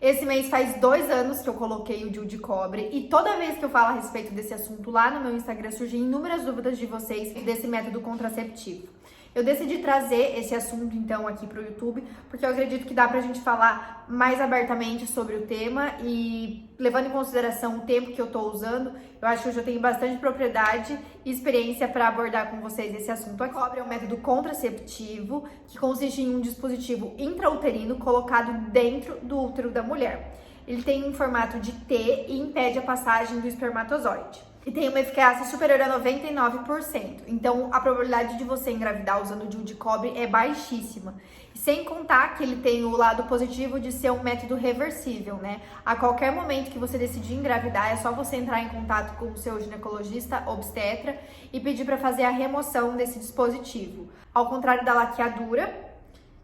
Esse mês faz 2 anos que eu coloquei o DIU de cobre e toda vez que eu falo a respeito desse assunto lá no meu Instagram surgem inúmeras dúvidas de vocês desse método contraceptivo. Eu decidi trazer esse assunto então aqui para o YouTube porque eu acredito que dá pra gente falar mais abertamente sobre o tema e levando em consideração o tempo que eu tô usando, eu acho que eu já tenho bastante propriedade e experiência para abordar com vocês esse assunto. A cobre é um método contraceptivo que consiste em um dispositivo intrauterino colocado dentro do útero da mulher. Ele tem um formato de T e impede a passagem do espermatozoide. E tem uma eficácia superior a 99%. Então, a probabilidade de você engravidar usando o DIU de cobre é baixíssima. Sem contar que ele tem o lado positivo de ser um método reversível, né? A qualquer momento que você decidir engravidar, é só você entrar em contato com o seu ginecologista, obstetra e pedir para fazer a remoção desse dispositivo. Ao contrário da laqueadura,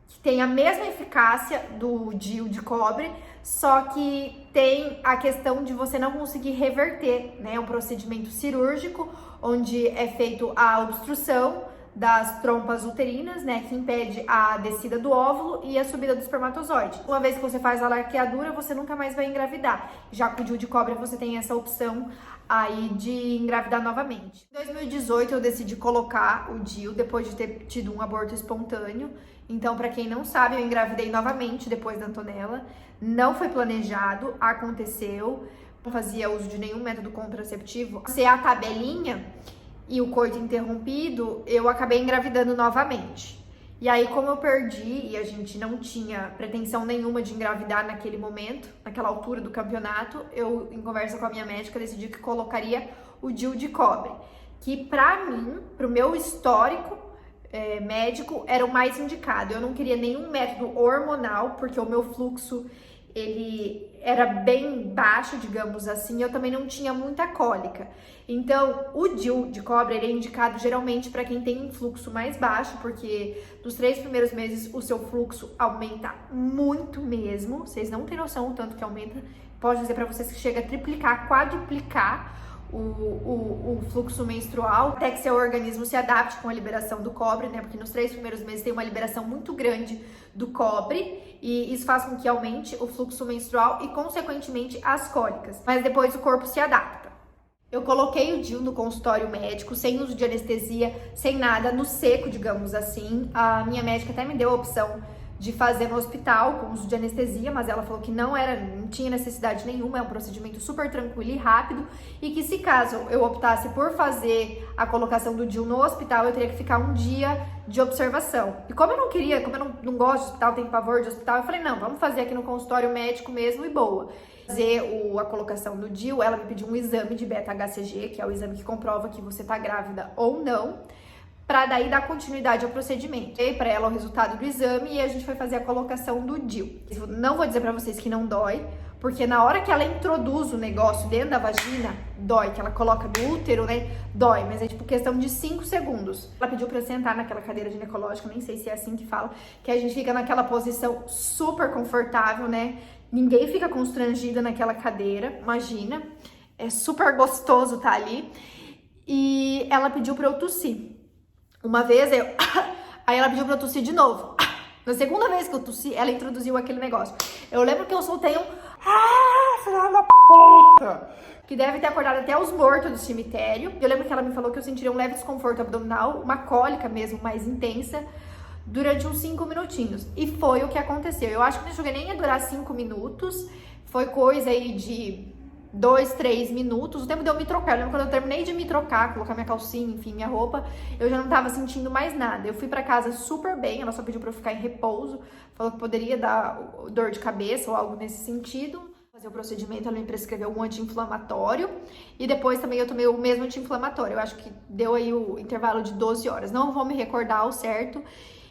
que tem a mesma eficácia do DIU de cobre, só que tem a questão de você não conseguir reverter, né? É um procedimento cirúrgico, onde é feito a obstrução das trompas uterinas, né? Que impede a descida do óvulo e a subida do espermatozoide. Uma vez que você faz a laqueadura, você nunca mais vai engravidar. Já com o DIU de cobre, você tem essa opção aí de engravidar novamente. Em 2018 eu decidi colocar o DIU depois de ter tido um aborto espontâneo. Então, para quem não sabe, eu engravidei novamente depois da Antonella. Não foi planejado, aconteceu. Não fazia uso de nenhum método contraceptivo. Se a tabelinha e o coito interrompido, eu acabei engravidando novamente. E aí, como eu perdi e a gente não tinha pretensão nenhuma de engravidar naquele momento, naquela altura do campeonato, eu, em conversa com a minha médica, decidi que colocaria o DIU de cobre, que pra mim, pro meu histórico médico, era o mais indicado. Eu não queria nenhum método hormonal, porque o meu fluxo, ele era bem baixo, digamos assim, eu também não tinha muita cólica. Então, o DIU de cobre, ele é indicado geralmente para quem tem um fluxo mais baixo, porque nos 3 primeiros meses o seu fluxo aumenta muito mesmo. Vocês não têm noção o tanto que aumenta. Posso dizer para vocês que chega a triplicar, quadruplicar o fluxo menstrual, até que seu organismo se adapte com a liberação do cobre, né? Porque nos 3 primeiros meses tem uma liberação muito grande do cobre e isso faz com que aumente o fluxo menstrual e, consequentemente, as cólicas. Mas depois o corpo se adapta. Eu coloquei o DIU no consultório médico, sem uso de anestesia, sem nada, no seco, digamos assim. A minha médica até me deu a opção de fazer no hospital com uso de anestesia, mas ela falou que não tinha necessidade nenhuma, é um procedimento super tranquilo e rápido, e que se caso eu optasse por fazer a colocação do DIU no hospital, eu teria que ficar um dia de observação. E como eu não queria, como eu não gosto de hospital, tenho pavor de hospital, eu falei, não, vamos fazer aqui no consultório médico mesmo e boa. Fazer a colocação do DIU, ela me pediu um exame de beta-HCG, que é o exame que comprova que você tá grávida ou não, para daí dar continuidade ao procedimento. Dei para ela o resultado do exame e a gente foi fazer a colocação do DIU. Não vou dizer para vocês que não dói, porque na hora que ela introduz o negócio dentro da vagina, dói, que ela coloca no útero, né, dói, mas é tipo questão de 5 segundos. Ela pediu para eu sentar naquela cadeira ginecológica, nem sei se é assim que fala, que a gente fica naquela posição super confortável, né, ninguém fica constrangida naquela cadeira, imagina, é super gostoso tá ali, e ela pediu para eu tossir. Uma vez aí ela pediu pra eu tossir de novo. Na segunda vez que eu tossi, ela introduziu aquele negócio. Eu lembro que eu soltei filha da puta! Que deve ter acordado até os mortos do cemitério. Eu lembro que ela me falou que eu sentiria um leve desconforto abdominal, uma cólica mesmo, mais intensa, durante uns 5 minutinhos. E foi o que aconteceu. Eu acho que não cheguei nem a durar 5 minutos. Foi coisa aí de 2, 3 minutos, o tempo de eu me trocar. Eu lembro quando eu terminei de me trocar, colocar minha calcinha, enfim, minha roupa, eu já não tava sentindo mais nada. Eu fui pra casa super bem, ela só pediu pra eu ficar em repouso, falou que poderia dar dor de cabeça ou algo nesse sentido. Fazer o procedimento, ela me prescreveu um anti-inflamatório e depois também eu tomei o mesmo anti-inflamatório. Eu acho que deu aí o intervalo de 12 horas. Não vou me recordar ao certo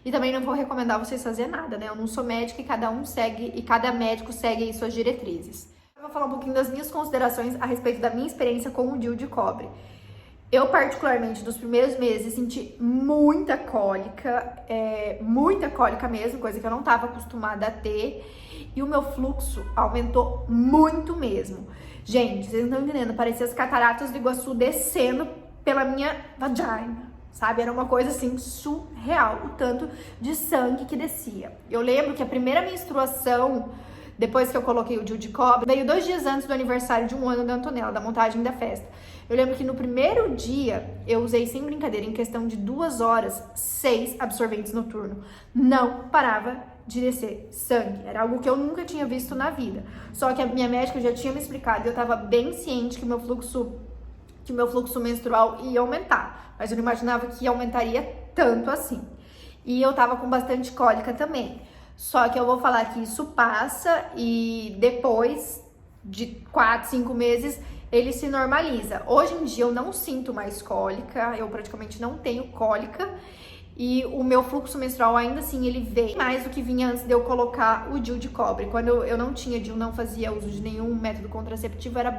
e também não vou recomendar vocês fazer nada, né? Eu não sou médica e cada um segue, e cada médico segue aí suas diretrizes. Vou falar um pouquinho das minhas considerações a respeito da minha experiência com o DIU de cobre. Eu, particularmente, nos primeiros meses, senti muita cólica mesmo, coisa que eu não estava acostumada a ter, e o meu fluxo aumentou muito mesmo. Gente, vocês não estão entendendo, parecia as cataratas do Iguaçu descendo pela minha vagina, sabe? Era uma coisa, assim, surreal, o tanto de sangue que descia. Eu lembro que a primeira menstruação depois que eu coloquei o DIU de cobre, veio 2 dias antes do aniversário de 1 ano da Antonella, da montagem da festa. Eu lembro que no primeiro dia, eu usei, sem brincadeira, em questão de 2 horas, 6 absorventes noturnos. Não parava de descer sangue. Era algo que eu nunca tinha visto na vida. Só que a minha médica já tinha me explicado e eu tava bem ciente que o meu fluxo menstrual ia aumentar. Mas eu não imaginava que aumentaria tanto assim. E eu tava com bastante cólica também. Só que eu vou falar que isso passa e depois de 4, 5 meses ele se normaliza. Hoje em dia eu não sinto mais cólica, eu praticamente não tenho cólica. E o meu fluxo menstrual ainda assim, ele vem mais do que vinha antes de eu colocar o DIU de cobre. Quando eu não tinha DIU, não fazia uso de nenhum método contraceptivo, era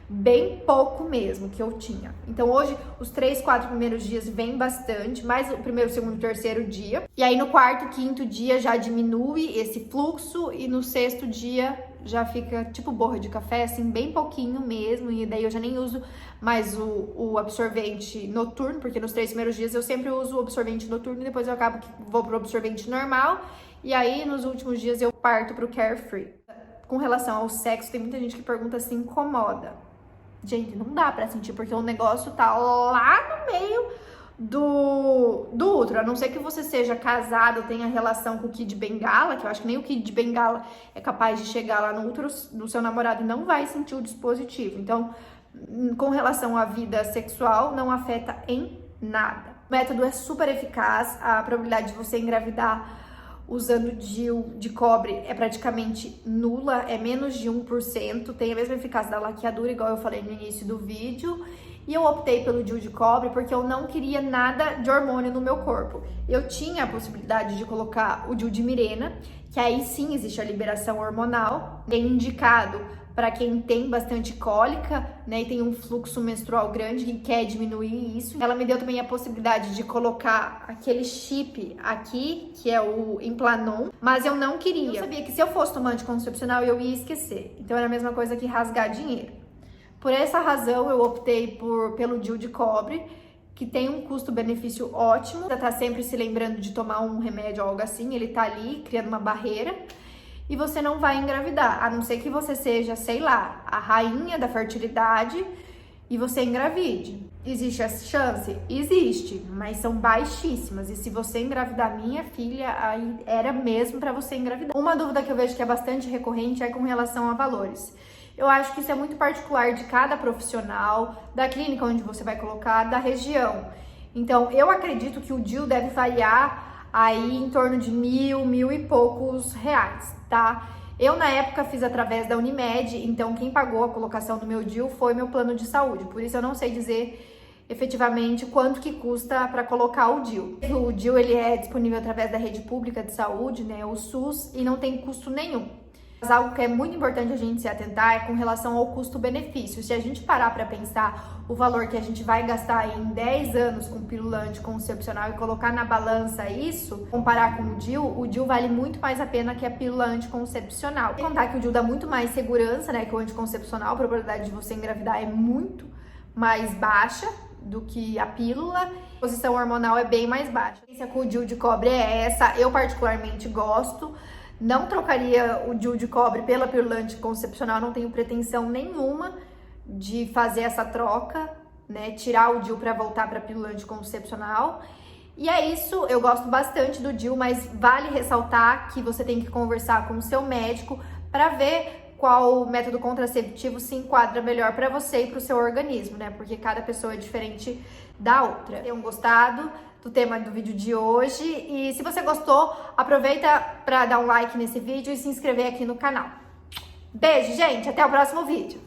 bem pouco mesmo que eu tinha. Então hoje, os 3, 4 primeiros dias vem bastante, mais o primeiro, segundo, terceiro dia. E aí no quarto, quinto dia já diminui esse fluxo e no sexto dia já fica tipo borra de café, assim, bem pouquinho mesmo. E daí eu já nem uso mais o absorvente noturno, porque nos 3 primeiros dias eu sempre uso o absorvente noturno e depois eu acabo que vou pro absorvente normal. E aí nos últimos dias eu parto pro Carefree. Com relação ao sexo, tem muita gente que pergunta se incomoda. Gente, não dá pra sentir, porque o negócio tá lá no meio do útero. A não ser que você seja casado, tenha relação com o Kid Bengala, que eu acho que nem o Kid Bengala é capaz de chegar lá no útero do seu namorado e não vai sentir o dispositivo. Então, com relação à vida sexual, não afeta em nada. O método é super eficaz, a probabilidade de você engravidar usando DIU de cobre é praticamente nula, é menos de 1%, tem a mesma eficácia da laqueadura, igual eu falei no início do vídeo. E eu optei pelo DIU de cobre porque eu não queria nada de hormônio no meu corpo. Eu tinha a possibilidade de colocar o DIU de Mirena, que aí sim existe a liberação hormonal, é indicado para quem tem bastante cólica, né, e tem um fluxo menstrual grande e quer diminuir isso. Ela me deu também a possibilidade de colocar aquele chip aqui, que é o Implanon, mas eu não queria. Eu sabia que se eu fosse tomar anticoncepcional, eu ia esquecer. Então era a mesma coisa que rasgar dinheiro. Por essa razão, eu optei pelo DIU de cobre, que tem um custo-benefício ótimo. Você tá sempre se lembrando de tomar um remédio ou algo assim, ele tá ali criando uma barreira. E você não vai engravidar, a não ser que você seja, sei lá, a rainha da fertilidade e você engravide. Existe essa chance? Existe, mas são baixíssimas. E se você engravidar, minha filha, aí era mesmo para você engravidar. Uma dúvida que eu vejo que é bastante recorrente é com relação a valores. Eu acho que isso é muito particular de cada profissional, da clínica onde você vai colocar, da região. Então, eu acredito que o DIU deve variar aí em torno de 1.000 e poucos reais, tá? Eu, na época, fiz através da Unimed, então quem pagou a colocação do meu DIU foi meu plano de saúde. Por isso eu não sei dizer efetivamente quanto que custa para colocar o DIU. O DIU, ele é disponível através da rede pública de saúde, né, o SUS, e não tem custo nenhum. Mas algo que é muito importante a gente se atentar é com relação ao custo-benefício. Se a gente parar para pensar o valor que a gente vai gastar em 10 anos com pílula anticoncepcional e colocar na balança isso, comparar com o DIU vale muito mais a pena que a pílula anticoncepcional. Sem contar que o DIU dá muito mais segurança, né, que o anticoncepcional, a probabilidade de você engravidar é muito mais baixa do que a pílula. A posição hormonal é bem mais baixa. A experiência com o DIU de cobre é essa, eu particularmente gosto. Não trocaria o DIU de cobre pela pílula anticoncepcional, não tenho pretensão nenhuma de fazer essa troca, né? Tirar o DIU para voltar para a pílula anticoncepcional. E é isso, eu gosto bastante do DIU, mas vale ressaltar que você tem que conversar com o seu médico para ver qual método contraceptivo se enquadra melhor para você e para o seu organismo, né? Porque cada pessoa é diferente da outra. Tenham gostado do tema do vídeo de hoje e se você gostou, aproveita para dar um like nesse vídeo e se inscrever aqui no canal. Beijo, gente! Até o próximo vídeo!